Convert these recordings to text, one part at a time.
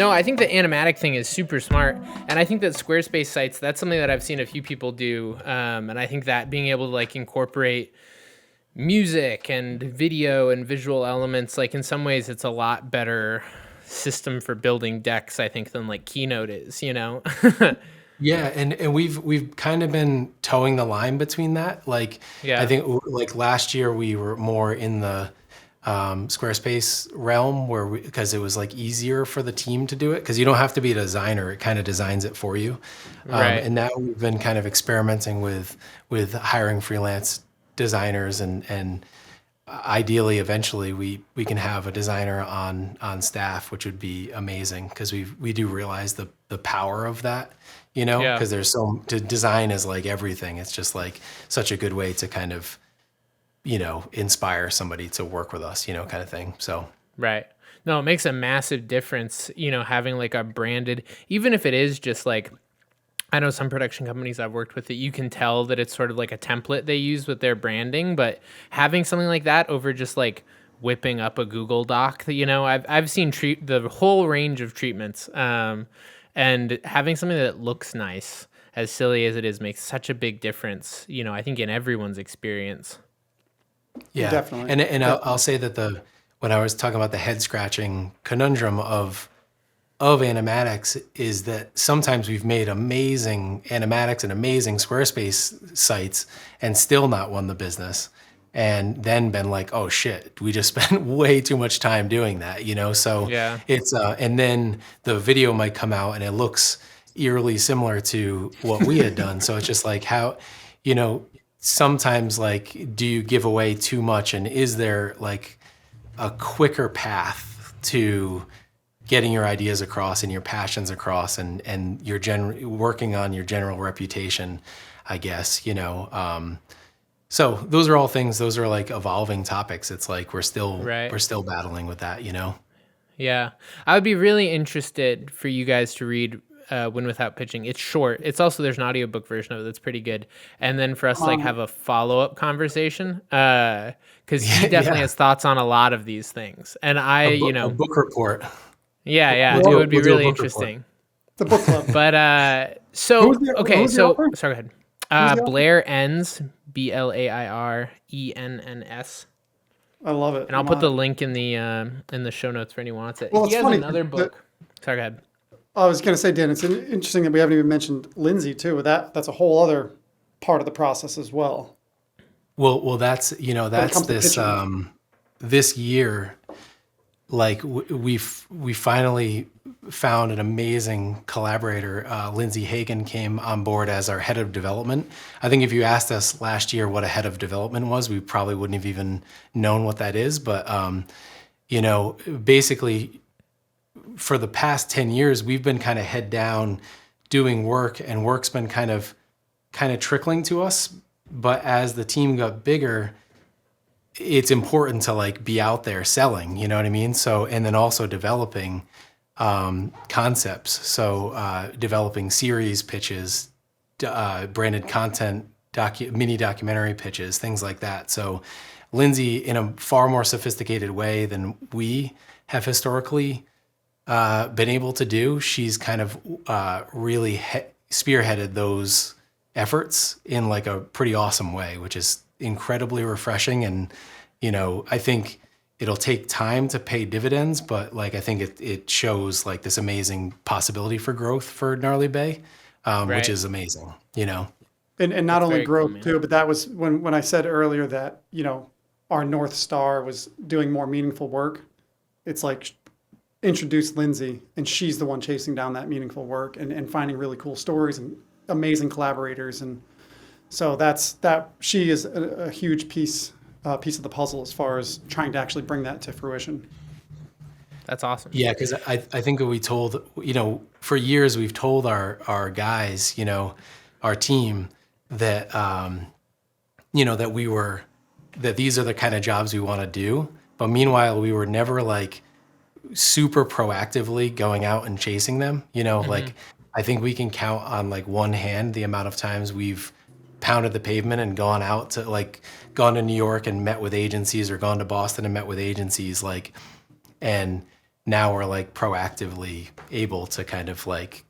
No, I think the animatic thing is super smart, and I think that Squarespace sites, that's something that I've seen a few people do, and I think that being able to like incorporate music and video and visual elements, like in some ways it's a lot better system for building decks, I think, than like Keynote is, you know? Yeah, and we've kind of been towing the line between that. Like I Yeah. think like last year we were more in the Squarespace realm where because it was like easier for the team to do it because you don't have to be a designer; it kind of designs it for you. Right. And now we've been kind of experimenting with hiring freelance designers and ideally eventually we can have a designer on staff, which would be amazing because we do realize the power of that, you know, Yeah. because design is like everything. It's just like such a good way to kind of, you know, inspire somebody to work with us, you know, kind of thing. So Right. No, it makes a massive difference, you know, having like a branded, even if it is just like, I know some production companies I've worked with that you can tell that it's sort of like a template they use with their branding, but having something like that over just like whipping up a Google Doc, that, you know, I've seen the whole range of treatments, and having something that looks nice, as silly as it is, makes such a big difference, you know, I think in everyone's experience. yeah, Definitely. and I'll Definitely. say that when I was talking about the head scratching conundrum of animatics is that sometimes we've made amazing animatics and amazing Squarespace sites and still not won the business. And then been like, oh shit, we just spent way too much time doing that, you know? So Yeah. it's, and then the video might come out and it looks eerily similar to what we had done. So it's just like how, you know, sometimes like, do you give away too much? And is there like a quicker path to getting your ideas across and your passions across and your working on your general reputation, I guess, you know. So those are all things, those are like evolving topics. It's like Right. we're still battling with that, you know. Yeah, I would be really interested for you guys to read Win Without Pitching. It's short. It's also there's an audiobook version of it that's pretty good. And then for us to like Um, have a follow-up conversation, because he Yeah, definitely yeah. has thoughts on a lot of these things. And I, you A know, book report. yeah, it well, would be We'll do a really book report. interesting. the book club. But Who's so the okay, who's the so author? sorry, go ahead. Who's the author? Blair Enns, BLAIRENNS. I love it. And I'll I'm put on the it. link in the show notes for anyone who wants it. Well, He it's has funny. another book. Sorry, go ahead. I was going to say, Dan, it's interesting that we haven't even mentioned Lindsay too. That's a whole other part of the process as well Well, that's, you know, when it that's comes to this, pitching. this year, like we finally found an amazing collaborator. Lindsay Hagen came on board as our head of development. I think if you asked us last year what a head of development was, we probably wouldn't have even known what that is. But you know, basically, for the past 10 years, we've been kind of head down doing work, and work's been kind of trickling to us. But as the team got bigger, it's important to like be out there selling, you know what I mean? So, and then also developing concepts. So, developing series pitches, branded content, mini documentary pitches, things like that. So, Lindsay, in a far more sophisticated way than we have historically been able to do, she's kind of really spearheaded those efforts in like a pretty awesome way, which is incredibly refreshing. And, you know, I think it'll take time to pay dividends, but like I think it shows like this amazing possibility for growth for Gnarly Bay, which Right. is amazing, you know. And not That's only very cool, growth man. too, but that was when I said earlier that, our North Star was doing more meaningful work. It's like introduce Lindsay and she's the one chasing down that meaningful work and finding really cool stories and amazing collaborators. And so she is a huge piece of the puzzle as far as trying to actually bring that to fruition. That's awesome. Yeah, because I think we told, you know, for years we've told our guys, you know, our team that, you know, that these are the kind of jobs we want to do. But meanwhile, we were never like super proactively going out and chasing them. You know, Hmm. like I think we can count on like one hand the amount of times we've pounded the pavement and gone to New York and met with agencies or gone to Boston and met with agencies like, and now we're like proactively able to kind of like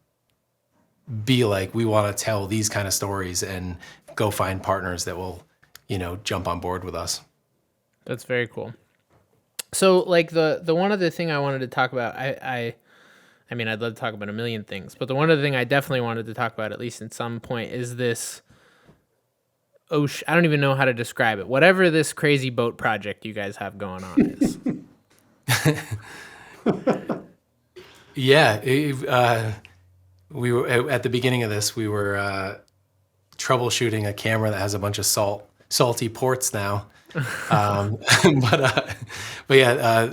be like, we want to tell these kind of stories and go find partners that will, jump on board with us. That's very cool. So like the one other thing I wanted to talk about, I mean, I'd love to talk about a million things, but the one other thing I definitely wanted to talk about, at least at some point, is this ocean. I don't even know how to describe it. Whatever this crazy boat project you guys have going on is. Yeah. We were at the beginning of this, we were troubleshooting a camera that has a bunch of salty ports now. But yeah,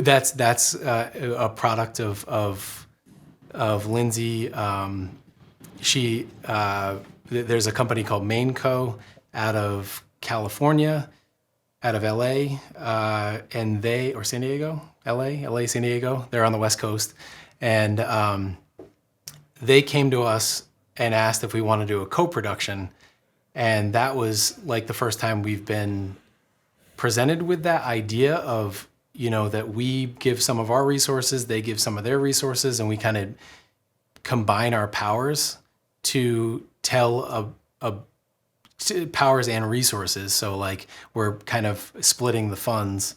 that's a product of Lindsay. There's a company called Mainco out of California, out of LA, and or San Diego, LA, San Diego. They're on the West Coast, and they came to us and asked if we want to do a co-production. And that was like the first time we've been presented with that idea of, that we give some of our resources, they give some of their resources, and we kind of combine our powers to tell powers and resources. So like we're kind of splitting the funds.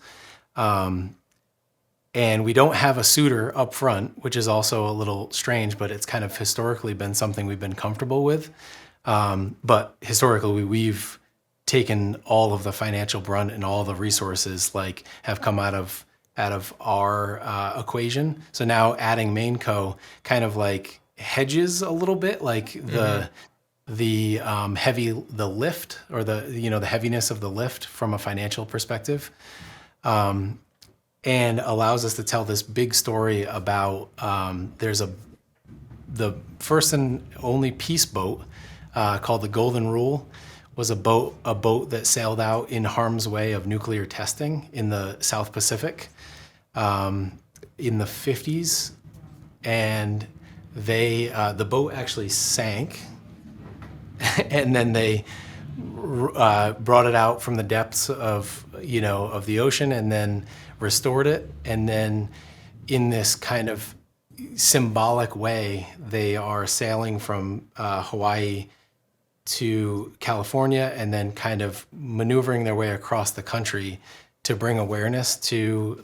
And we don't have a suitor up front, which is also a little strange, but it's kind of historically been something we've been comfortable with. But historically, we've taken all of the financial brunt and all the resources like have come out of our equation. So now adding Mainco kind of like hedges a little bit, like the lift or the heaviness of the lift from a financial perspective. And allows us to tell this big story about the first and only peace boat called the Golden Rule was a boat that sailed out in harm's way of nuclear testing in the South Pacific in the 50s, and the boat actually sank, and then they brought it out from the depths of the ocean, and then restored it, and then in this kind of symbolic way, they are sailing from Hawaii to California, and then kind of maneuvering their way across the country to bring awareness to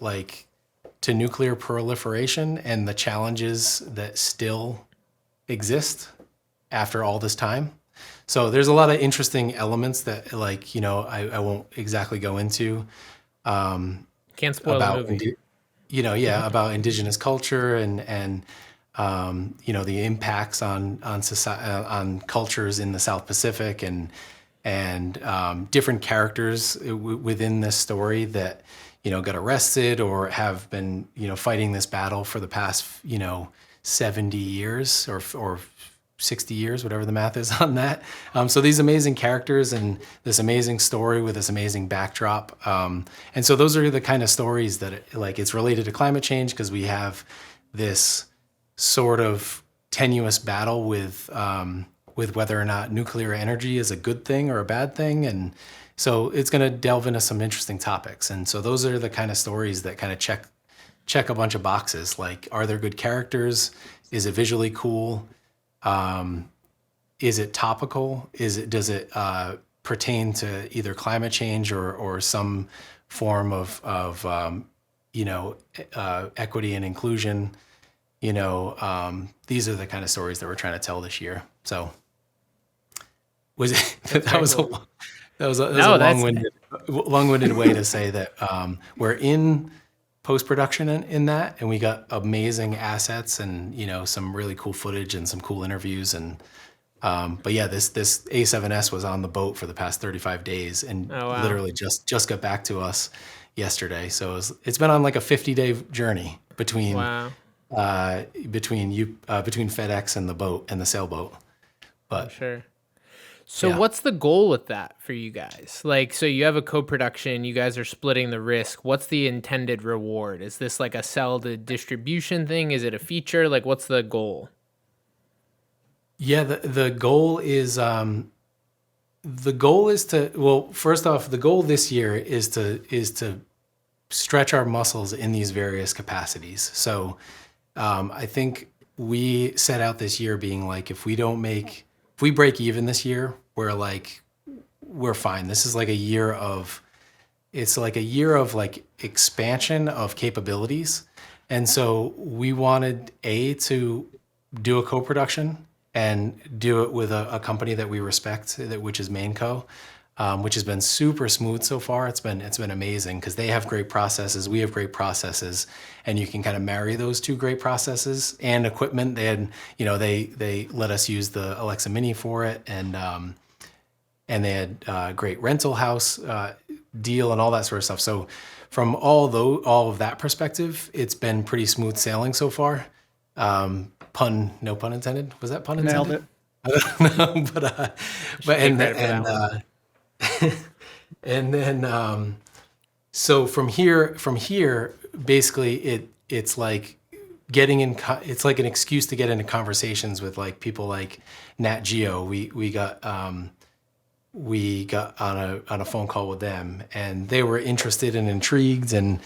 nuclear proliferation and the challenges that still exist after all this time. So there's a lot of interesting elements that I won't exactly go into. Can't spoil the movie. About indigenous culture and the impacts on society, on cultures in the South Pacific, and different characters within this story that got arrested or have been fighting this battle for the past 70 years or 60 years, whatever the math is on that. So these amazing characters and this amazing story with this amazing backdrop. And so those are the kind of stories that it's related to climate change, because we have this sort of tenuous battle with whether or not nuclear energy is a good thing or a bad thing. And so it's going to delve into some interesting topics. And so those are the kind of stories that kind of check a bunch of boxes. Like, are there good characters? Is it visually cool? Is it topical? Does it pertain to either climate change or some form of equity and inclusion? These are the kind of stories that we're trying to tell this year. So that was a long-winded way to say that we're in post-production in that, and we got amazing assets and some really cool footage and some cool interviews, and but yeah, this A7S was on the boat for the past 35 days and literally just got back to us yesterday. So it's been on like a 50-day journey between FedEx and the boat and the sailboat. But sure. So what's the goal with that for you guys? Like, so you have a co-production, you guys are splitting the risk. What's the intended reward? Is this like a sell to distribution thing? Is it a feature? Like, what's the goal? Yeah, the goal is first off, the goal this year is to stretch our muscles in these various capacities. So I think we set out this year being like, if we break even this year, we're fine. This is like a year of like expansion of capabilities. And so we wanted to do a co-production and do it with a company that we respect, which is Mainco, which has been super smooth so far. It's been amazing because they have great processes, we have great processes, and you can kind of marry those two great processes and equipment. They had, they let us use the Alexa Mini for it, and they had a great rental house deal and all that sort of stuff. So from all of that perspective, it's been pretty smooth sailing so far. No pun intended. Was that pun intended? Nailed it. I don't know, but and then so from here, basically it's like it's like an excuse to get into conversations with like people like Nat Geo. We got on a phone call with them, and they were interested and intrigued, and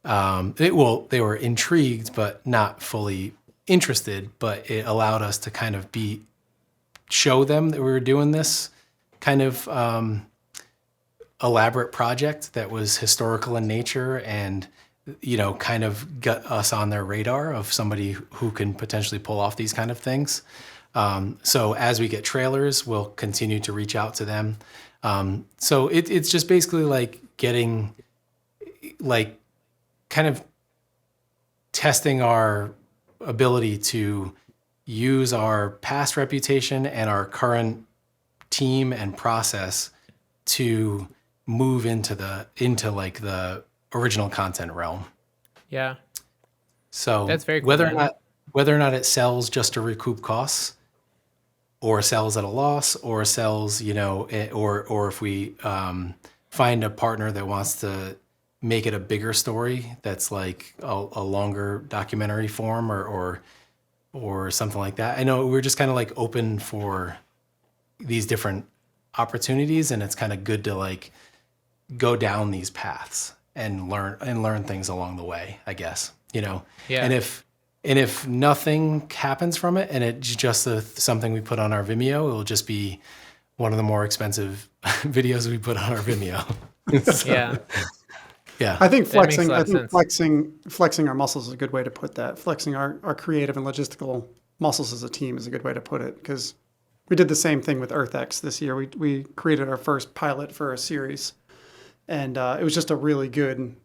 they were intrigued but not fully interested. But it allowed us to kind of show them that we were doing this kind of elaborate project that was historical in nature, and kind of got us on their radar of somebody who can potentially pull off these kind of things. So as we get trailers, we'll continue to reach out to them. So it's just basically like getting, like, kind of testing our ability to use our past reputation and our current team and process to move into like the original content realm. Yeah. So that's very cool, whether or not it sells just to recoup costs, or sells at a loss, or sells, or if we find a partner that wants to make it a bigger story that's like a longer documentary form or something like that. I know we're just kind of like open for these different opportunities, and it's kind of good to like go down these paths and learn things along the way, I guess, Yeah. And if nothing happens from it, and it's just something we put on our Vimeo, it'll just be one of the more expensive videos we put on our Vimeo. So, yeah. Yeah. I think That makes a lot of sense. flexing our muscles is a good way to put that. Flexing our creative and logistical muscles as a team is a good way to put it, because we did the same thing with EarthX this year. We created our first pilot for a series, and it was just a really good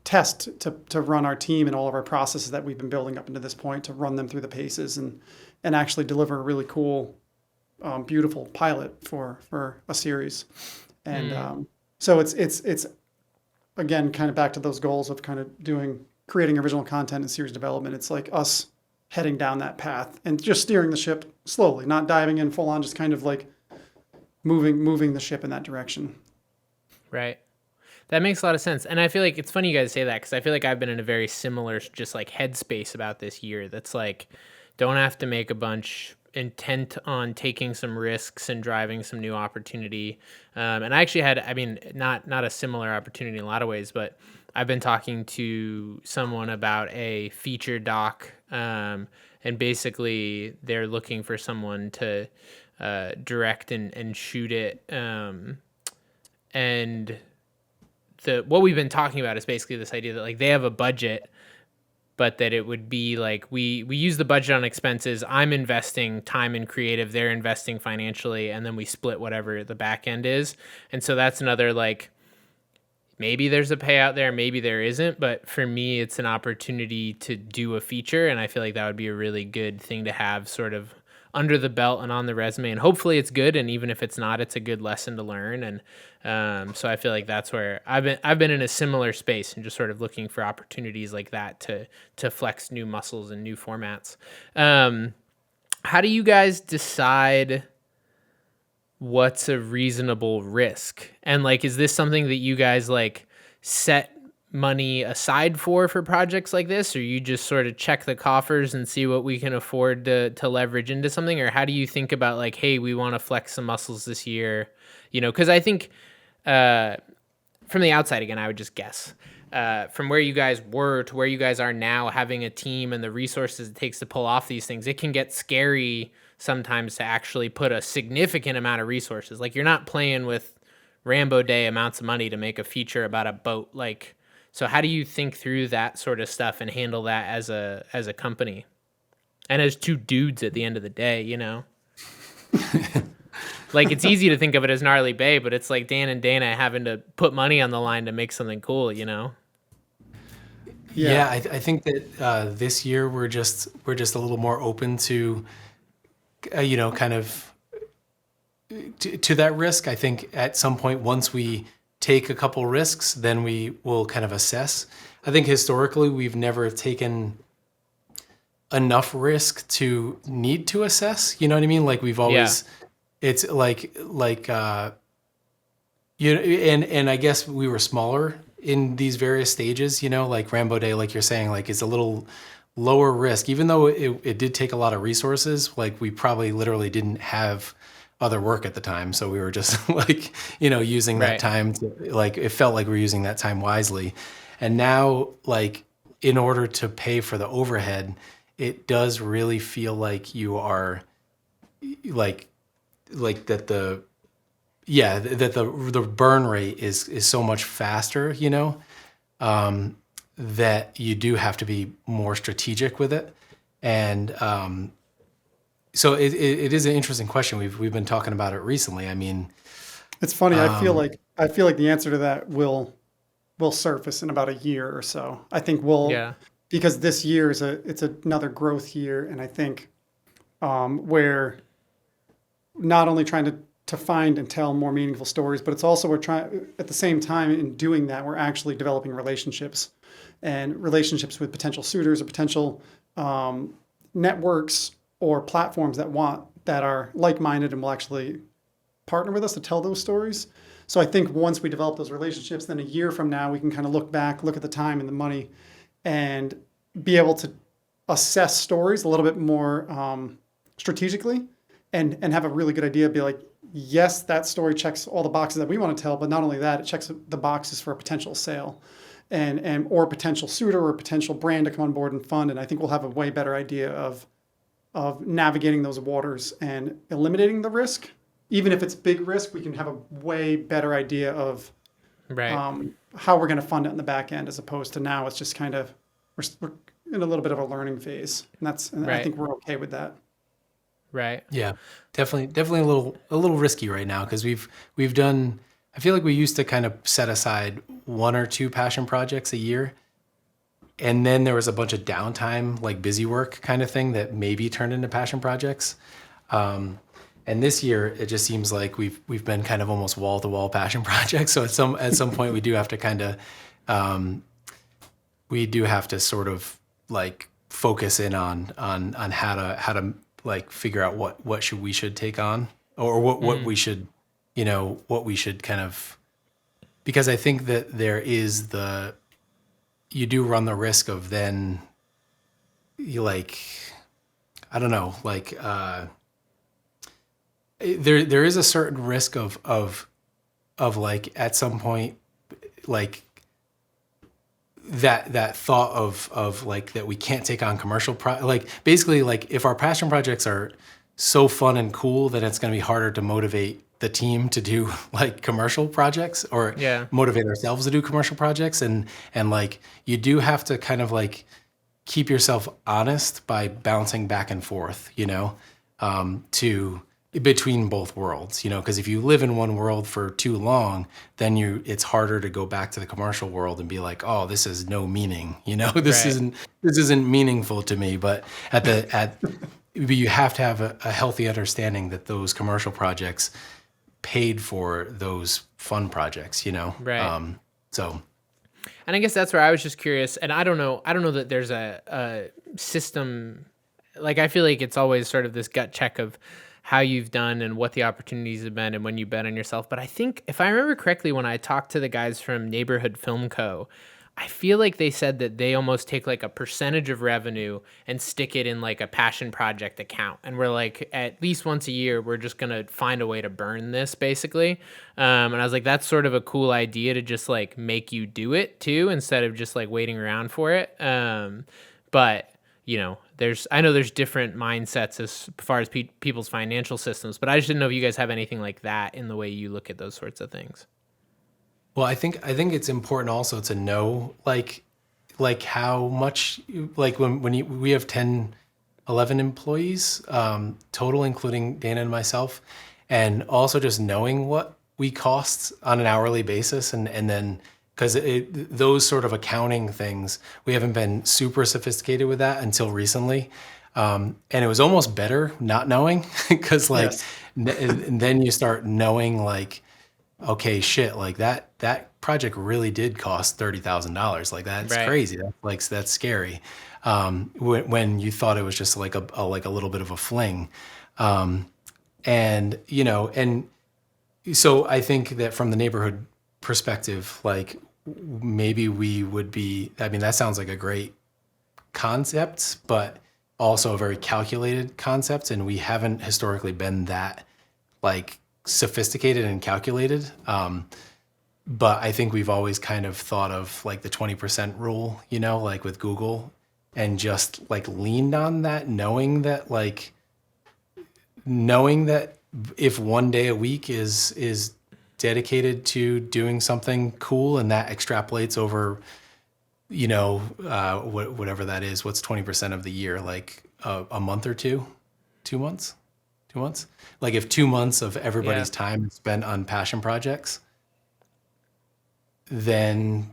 test to run our team and all of our processes that we've been building up into this point, to run them through the paces and actually deliver a really cool, beautiful pilot for a series. And so it's again, kind of back to those goals of kind of creating original content and series development. It's like us heading down that path and just steering the ship slowly, not diving in full on, just kind of like moving the ship in that direction. Right. That makes a lot of sense. And I feel like it's funny you guys say that, because I feel like I've been in a very similar just like headspace about this year. That's like, don't have to make a bunch, intent on taking some risks and driving some new opportunity. And I actually had, not a similar opportunity in a lot of ways, but I've been talking to someone about a feature doc, and basically they're looking for someone to direct and shoot it. And what we've been talking about is basically this idea that like they have a budget, but that it would be like we use the budget on expenses. I'm investing time in creative, they're investing financially, and then we split whatever the back end is. And so that's another, like, maybe there's a payout there, maybe there isn't, but for me it's an opportunity to do a feature, and I feel like that would be a really good thing to have sort of under the belt and on the resume, and hopefully it's good, and even if it's not, it's a good lesson to learn. And so I feel like that's where I've been in a similar space, and just sort of looking for opportunities like that to flex new muscles and new formats. How do you guys decide what's a reasonable risk? And like, is this something that you guys like set money aside for projects like this, or you just sort of check the coffers and see what we can afford to leverage into something? Or how do you think about like, hey, we want to flex some muscles this year, because I think from the outside again, I would just guess. From where you guys were to where you guys are now, having a team and the resources it takes to pull off these things, it can get scary sometimes to actually put a significant amount of resources. Like, you're not playing with Rambo Day amounts of money to make a feature about a boat. Like, so how do you think through that sort of stuff and handle that as a company and as two dudes at the end of the day, you know? Like, it's easy to think of it as Gnarly Bay, but it's like Dan and Dana having to put money on the line to make something cool, you know? Yeah, I think that this year we're just a little more open to, kind of to that risk. I think at some point, once we take a couple risks, then we will kind of assess. I think historically we've never taken enough risk to need to assess. You know what I mean? Like, we've always. Yeah. It's like and I guess we were smaller in these various stages, like Rambo Day, like you're saying, like, it's a little lower risk, even though it did take a lot of resources. Like, we probably literally didn't have other work at the time. So we were just like, using that time to, like, it felt like we were using that time wisely. And now, like, in order to pay for the overhead, it does really feel like you are like that the burn rate is so much faster, that you do have to be more strategic with it. And so it is an interesting question. We've been talking about it recently. I mean, it's funny. I feel like the answer to that will surface in about a year or so. I think because this year it's another growth year, and I think where not only trying to find and tell more meaningful stories, but it's also we're trying at the same time in doing that, we're actually developing relationships with potential suitors or potential networks or platforms that are like-minded and will actually partner with us to tell those stories. So I think once we develop those relationships, then a year from now, we can kind of look back, look at the time and the money, and be able to assess stories a little bit more strategically. And have a really good idea, be like, yes, that story checks all the boxes that we want to tell, but not only that, it checks the boxes for a potential sale and or potential suitor or potential brand to come on board and fund. And I think we'll have a way better idea of navigating those waters and eliminating the risk. Even if it's big risk, we can have a way better idea of how we're going to fund it in the back end, as opposed to now it's just kind of, we're in a little bit of a learning phase. And I think we're okay with that. Right. Yeah, definitely a little risky right now, because we've done. I feel like we used to kind of set aside 1 or 2 passion projects a year, and then there was a bunch of downtime, like busy work kind of thing, that maybe turned into passion projects. And this year, it just seems like we've been kind of almost wall to wall passion projects. So at some point, we do have to kind of sort of like focus in on how to like figure out what we should take on, or what we should, what we should kind of, because I think that you do run the risk of then there is a certain risk of like at some point, like that thought of like that we can't take on commercial like basically like if our passion projects are so fun and cool that it's going to be harder to motivate the team to do like commercial projects, or motivate ourselves to do commercial projects, and like you do have to kind of like keep yourself honest by bouncing back and forth, to between both worlds, because if you live in one world for too long, then it's harder to go back to the commercial world and be like, oh, this has no meaning, this isn't meaningful to me. But you have to have a healthy understanding that those commercial projects paid for those fun projects, Right. So. And I guess that's where I was just curious, and I don't know that there's a system. Like, I feel like it's always sort of this gut check of how you've done and what the opportunities have been and when you bet on yourself. But I think, if I remember correctly, when I talked to the guys from Neighborhood Film Co., I feel like they said that they almost take like a percentage of revenue and stick it in like a passion project account. And we're like, at least once a year, we're just going to find a way to burn this basically. And I was like, that's sort of a cool idea to just like make you do it too, instead of just like waiting around for it. But you know, I know there's different mindsets as far as people's financial systems, but I just didn't know if you guys have anything like that in the way you look at those sorts of things. Well, I think it's important also to know like how much, like when we have 10, 11 employees total, including Dana and myself, and also just knowing what we cost on an hourly basis, and then because those sort of accounting things, we haven't been super sophisticated with that until recently. And it was almost better not knowing, because like, Yes. and then you start knowing like, okay, shit, like that project really did cost $30,000. Like that's Right. crazy. That's scary. When you thought it was just like a little bit of a fling, and you know, and so I think that from the neighborhood perspective, like maybe we would be. I mean, that sounds like a great concept, but also a very calculated concept, and we haven't historically been that like sophisticated and calculated. But I think we've always kind of thought of like the 20% rule, you know, like with Google, and just like leaned on that, knowing that if one day a week is dedicated to doing something cool, and that extrapolates over, you know, whatever that is, what's 20% of the year, like a month or 2 months, like if 2 months of everybody's time is spent on passion projects, then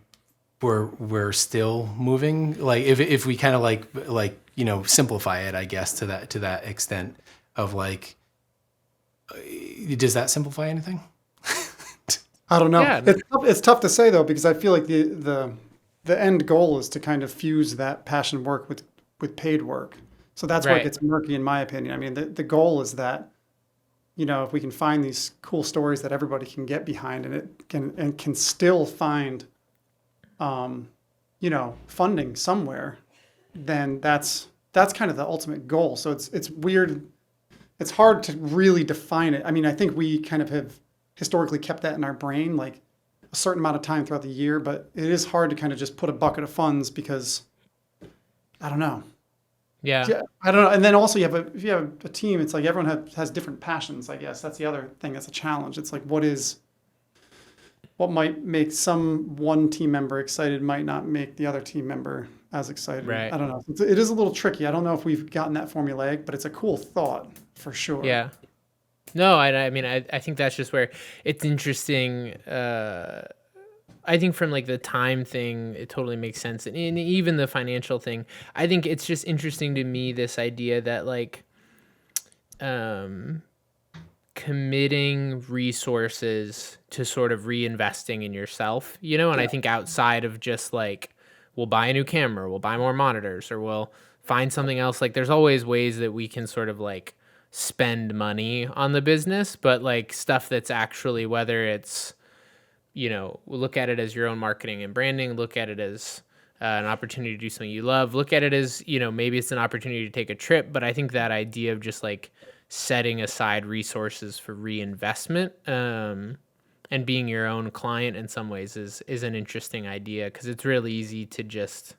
we're still moving. Like if we kind of like, you know, simplify it, I guess, to that extent of like, does that simplify anything? I don't know. Yeah. It's tough to say though, because I feel like the end goal is to kind of fuse that passion work with paid work. So that's where it Right. gets murky, in my opinion. I mean, the goal is that, you know, if we can find these cool stories that everybody can get behind, and it can still find, you know, funding somewhere, then that's kind of the ultimate goal. So it's weird. It's hard to really define it. I mean, I think we kind of have historically kept that in our brain, like a certain amount of time throughout the year, but it is hard to kind of just put a bucket of funds, because I don't know. Yeah. Yeah, I don't know. And then also if you have a team, it's like everyone has different passions, I guess. That's the other thing that's a challenge. It's like what might make one team member excited might not make the other team member as excited. Right. I don't know. It is a little tricky. I don't know if we've gotten that formulaic, but it's a cool thought for sure. Yeah. No, I mean, I think that's just where it's interesting. I think from like the time thing, it totally makes sense. And even the financial thing, I think it's just interesting to me, this idea that like, committing resources to sort of reinvesting in yourself, you know? And I think outside of just like, we'll buy a new camera, we'll buy more monitors, or we'll find something else. Like there's always ways that we can sort of like spend money on the business, but like stuff that's actually, whether it's, you know, look at it as your own marketing and branding, look at it as an opportunity to do something you love, look at it as, you know, maybe it's an opportunity to take a trip. But I think that idea of just like setting aside resources for reinvestment, and being your own client in some ways is an interesting idea, because it's really easy to just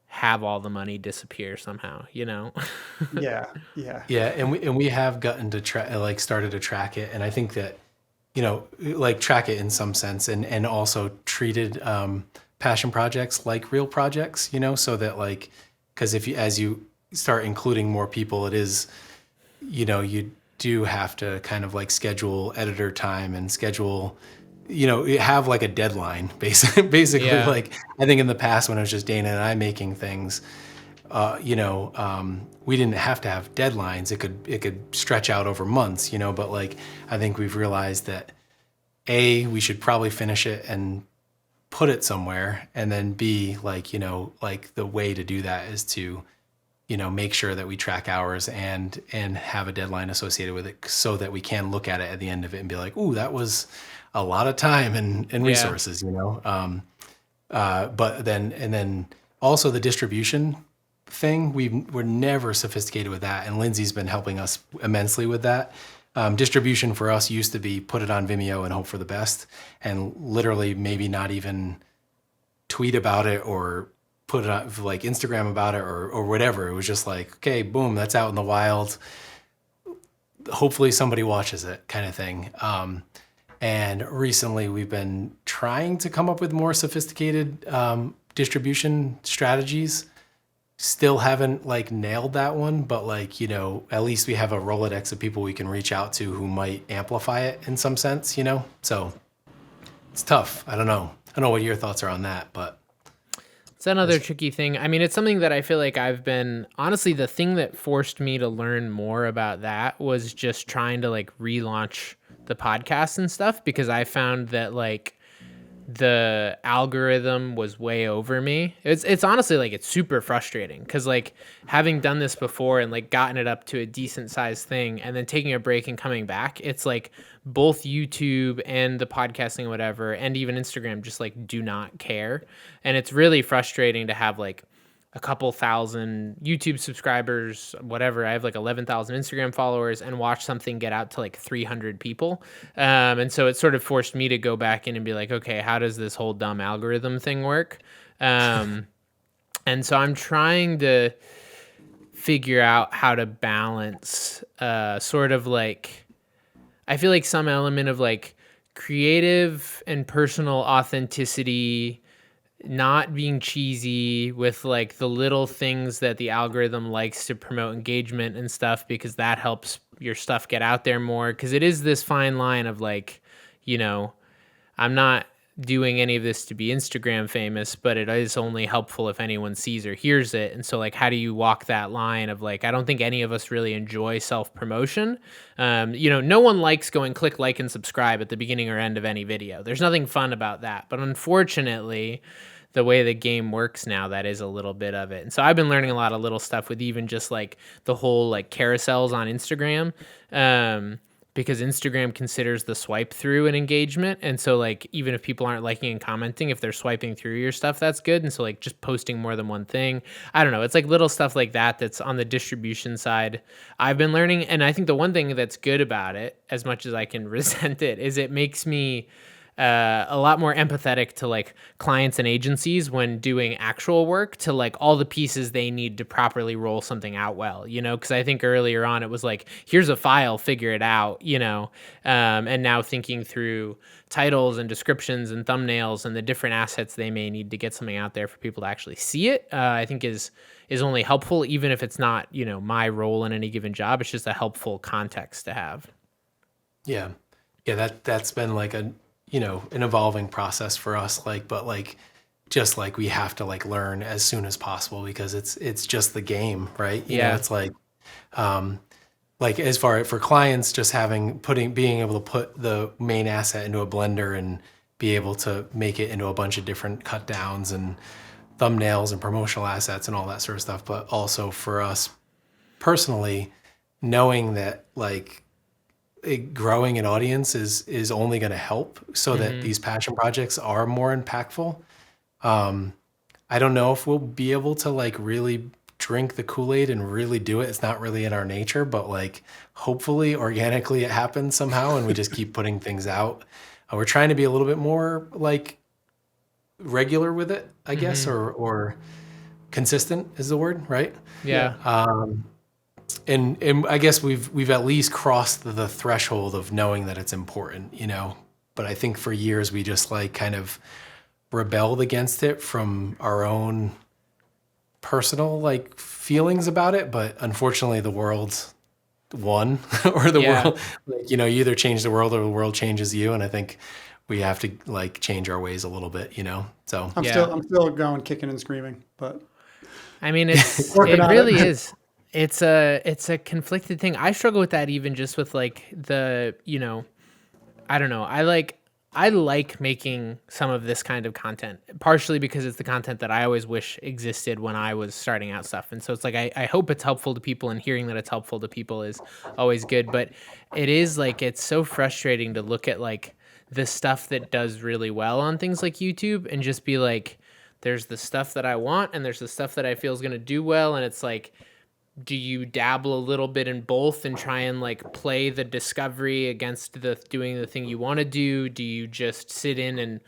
have all the money disappear somehow, you know? Yeah. Yeah. Yeah, and we have gotten to started to track it, and I think that, you know, like track it in some sense, and also treated passion projects like real projects, you know, so that like, because as you start including more people, it is, you know, you do have to kind of like schedule editor time and schedule, you know, you have like a deadline basically. Yeah. Like I think in the past when it was just Dana and I making things, you know, we didn't have to have deadlines. It could stretch out over months, you know, but like, I think we've realized that we should probably finish it and put it somewhere. And then B, like, you know, like the way to do that is to, you know, make sure that we track hours and have a deadline associated with it, so that we can look at it at the end of it and be like, ooh, that was a lot of time and resources, you know? But then also the distribution thing, we're never sophisticated with that. And Lindsay's been helping us immensely with that. Distribution for us used to be put it on Vimeo and hope for the best, and literally maybe not even tweet about it or put it on like Instagram about it or whatever. It was just like, okay, boom, that's out in the wild. Hopefully somebody watches it, kind of thing. And recently we've been trying to come up with more sophisticated distribution strategies. Still haven't like nailed that one, but like, you know, at least we have a Rolodex of people we can reach out to who might amplify it in some sense, you know? So it's tough. I don't know what your thoughts are on that, but it's another tricky thing. I mean, it's something that I feel like honestly, the thing that forced me to learn more about that was just trying to like relaunch the podcast and stuff, because I found that like the algorithm was way over me. It's honestly like it's super frustrating, because like having done this before and like gotten it up to a decent sized thing and then taking a break and coming back, it's like both YouTube and the podcasting and whatever and even Instagram just like do not care. And it's really frustrating to have like a couple thousand YouTube subscribers, whatever. I have like 11,000 Instagram followers, and watch something get out to like 300 people. And so it sort of forced me to go back in and be like, okay, how does this whole dumb algorithm thing work? And so I'm trying to figure out how to balance sort of like, I feel like some element of like creative and personal authenticity, not being cheesy with like the little things that the algorithm likes to promote engagement and stuff, because that helps your stuff get out there more. Because it is this fine line of like, you know, I'm not doing any of this to be Instagram famous, but it is only helpful if anyone sees or hears it. And so like, how do you walk that line of like, I don't think any of us really enjoy self-promotion. You know, no one likes going click like and subscribe at the beginning or end of any video. There's nothing fun about that. But unfortunately, the way the game works now, that is a little bit of it. And so I've been learning a lot of little stuff with even just like the whole like carousels on Instagram, because Instagram considers the swipe through an engagement. And so like, even if people aren't liking and commenting, if they're swiping through your stuff, that's good. And so like just posting more than one thing, I don't know. It's like little stuff like that that's on the distribution side I've been learning. And I think the one thing that's good about it, as much as I can resent it, is it makes me a lot more empathetic to like clients and agencies when doing actual work, to like all the pieces they need to properly roll something out well, you know, because I think earlier on it was like, here's a file, figure it out, you know, and now thinking through titles and descriptions and thumbnails and the different assets they may need to get something out there for people to actually see it, I think is only helpful, even if it's not, you know, my role in any given job. It's just a helpful context to have. yeah, that's been like a, you know, an evolving process for us, like, but like, just like we have to like learn as soon as possible, because it's just the game, right? You know, it's like as far for clients, just being able to put the main asset into a blender and be able to make it into a bunch of different cut downs and thumbnails and promotional assets and all that sort of stuff. But also for us personally, knowing that like, growing an audience is only going to help, so that these passion projects are more impactful. I don't know if we'll be able to like really drink the Kool-Aid and really do it. It's not really in our nature, but like hopefully organically it happens somehow, and we just keep putting things out. We're trying to be a little bit more like regular with it, I guess, or consistent is the word, right? Yeah. And I guess we've at least crossed the threshold of knowing that it's important, you know. But I think for years we just like kind of rebelled against it from our own personal like feelings about it. But unfortunately, the world won, or the world, like, you know, you either change the world or the world changes you. And I think we have to like change our ways a little bit, you know. So I'm still going kicking and screaming, but I mean, it really is. It's a conflicted thing. I struggle with that even just with like the, you know, I don't know. I like making some of this kind of content, partially because it's the content that I always wish existed when I was starting out stuff. And so it's like, I hope it's helpful to people, and hearing that it's helpful to people is always good. But it is like, it's so frustrating to look at like the stuff that does really well on things like YouTube and just be like, there's the stuff that I want and there's the stuff that I feel is going to do well. And it's like, do you dabble a little bit in both and try and like play the discovery against the doing the thing you want to do? Do you just sit in and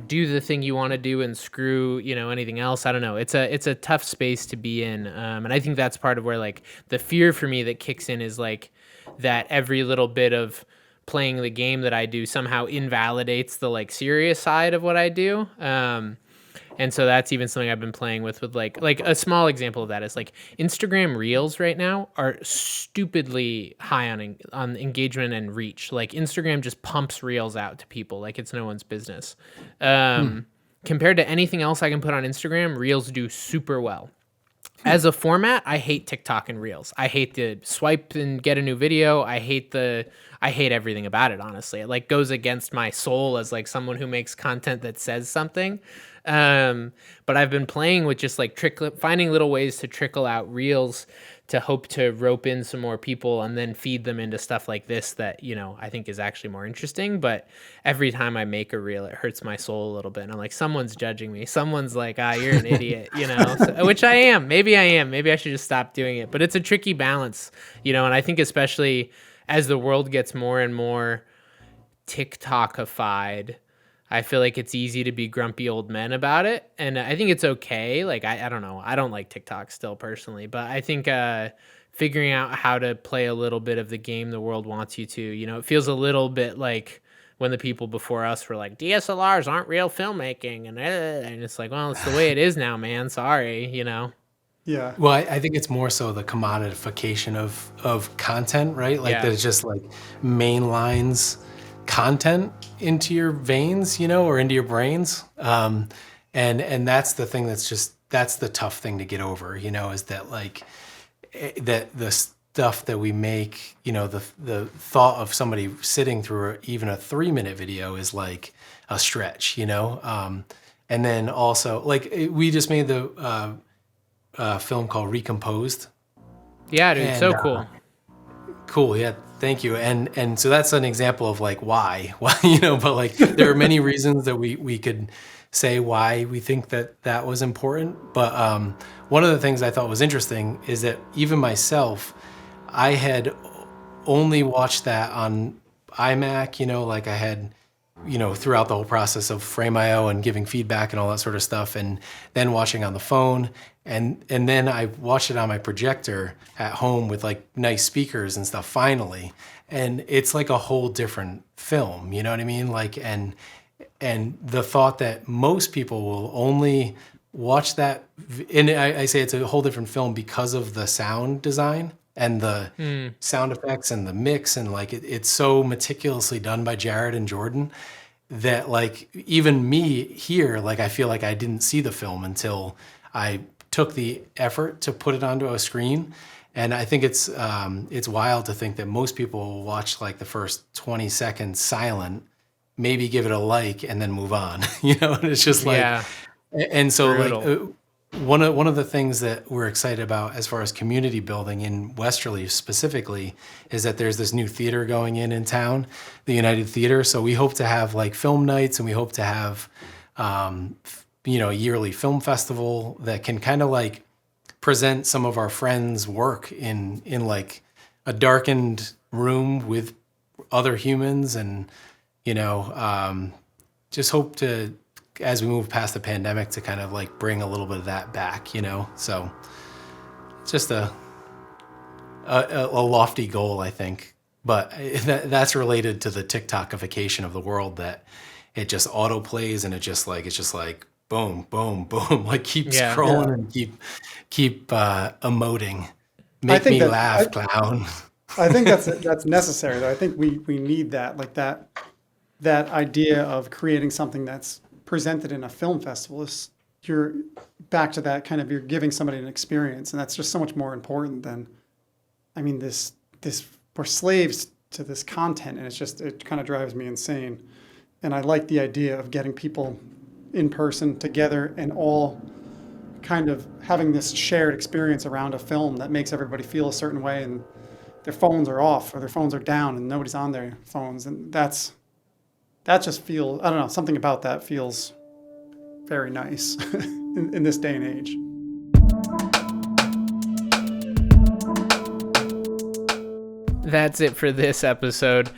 do the thing you want to do and screw, anything else? I don't know. It's a tough space to be in. And I think that's part of where like the fear for me that kicks in is like that every little bit of playing the game that I do somehow invalidates the like serious side of what I do. And so that's even something I've been playing with like a small example of that is like Instagram Reels right now are stupidly high on engagement and reach. Like Instagram just pumps Reels out to people like it's no one's business. Compared to anything else I can put on Instagram, Reels do super well. As a format, I hate TikTok and Reels. I hate the swipe and get a new video. I hate everything about it, honestly. It like goes against my soul as like someone who makes content that says something. But I've been playing with just like finding little ways to trickle out Reels to hope to rope in some more people and then feed them into stuff like this that, I think is actually more interesting. But every time I make a reel, it hurts my soul a little bit. And I'm like, someone's judging me. Someone's like, you're an idiot, which I am. Maybe I am. Maybe I should just stop doing it. But it's a tricky balance, and I think especially as the world gets more and more TikTokified, I feel like it's easy to be grumpy old men about it. And I think it's okay. Like, I don't know. I don't like TikTok still personally, but I think figuring out how to play a little bit of the game the world wants you to, it feels a little bit like when the people before us were like, DSLRs aren't real filmmaking. And it's like, well, it's the way it is now, man. Sorry, Yeah. Well, I think it's more so the commodification of content, right? Like that it's just like mainlines content into your veins, or into your brains. And that's the thing that's the tough thing to get over, is that like that the stuff that we make, the thought of somebody sitting through even a 3-minute video is like a stretch, and then also like we just made the film called Recomposed. Yeah, dude, so cool. Cool, yeah, thank you. And so that's an example of like why, but like there are many reasons that we could say why we think that was important. But one of the things I thought was interesting is that even myself, I had only watched that on iMac, like I had, throughout the whole process of Frame.io and giving feedback and all that sort of stuff, and then watching on the phone. And then I watched it on my projector at home with like nice speakers and stuff finally. And it's like a whole different film, you know what I mean? Like, and the thought that most people will only watch that, and I say it's a whole different film because of the sound design and the sound effects and the mix, and like it's so meticulously done by Jared and Jordan that like even me here, like I feel like I didn't see the film until I took the effort to put it onto a screen. And I think it's wild to think that most people will watch like the first 20 seconds silent, maybe give it a like, and then move on. And it's just like, and so brutal. Like one of the things that we're excited about as far as community building in Westerly specifically is that there's this new theater going in town, the United Theater. So we hope to have like film nights, and we hope to have a yearly film festival that can kind of like present some of our friends' work in like a darkened room with other humans, and just hope to, as we move past the pandemic, to kind of like bring a little bit of that back, so it's just a lofty goal, I think, but that's related to the TikTokification of the world, that it just auto plays and it's just like boom, boom, boom, like keep scrolling and keep emoting. Make me laugh, clown. I think that's necessary, though. I think we need that, like that idea of creating something that's presented in a film festival is you're back to that kind of, you're giving somebody an experience, and that's just so much more important than, I mean, this we're slaves to this content, and it kind of drives me insane. And I like the idea of getting people in person together and all kind of having this shared experience around a film that makes everybody feel a certain way, and their phones are off or their phones are down and nobody's on their phones. And that just feels, I don't know, something about that feels very nice in this day and age. That's it for this episode.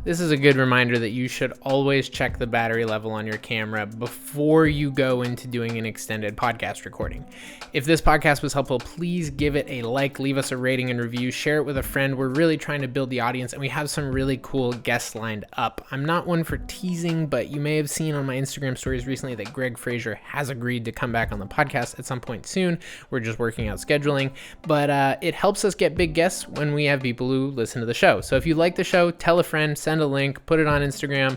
This is a good reminder that you should always check the battery level on your camera before you go into doing an extended podcast recording. If this podcast was helpful, please give it a like, leave us a rating and review, share it with a friend. We're really trying to build the audience, and we have some really cool guests lined up. I'm not one for teasing, but you may have seen on my Instagram stories recently that Greg Fraser has agreed to come back on the podcast at some point soon. We're just working out scheduling, but it helps us get big guests when we have people who listen to the show. So if you like the show, tell a friend, send a link, put it on Instagram,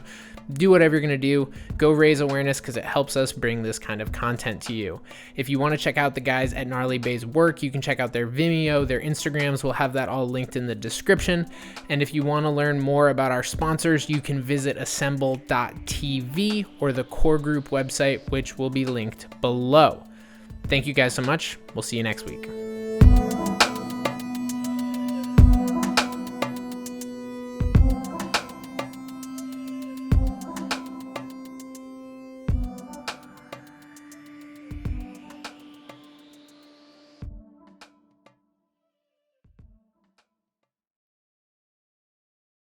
do whatever you're going to do. Go raise awareness because it helps us bring this kind of content to you. If you want to check out the guys at Gnarly Bay's work, you can check out their Vimeo, their Instagrams. We'll have that all linked in the description. And if you want to learn more about our sponsors, you can visit assemble.tv or the Core Group website, which will be linked below. Thank you guys so much. We'll see you next week.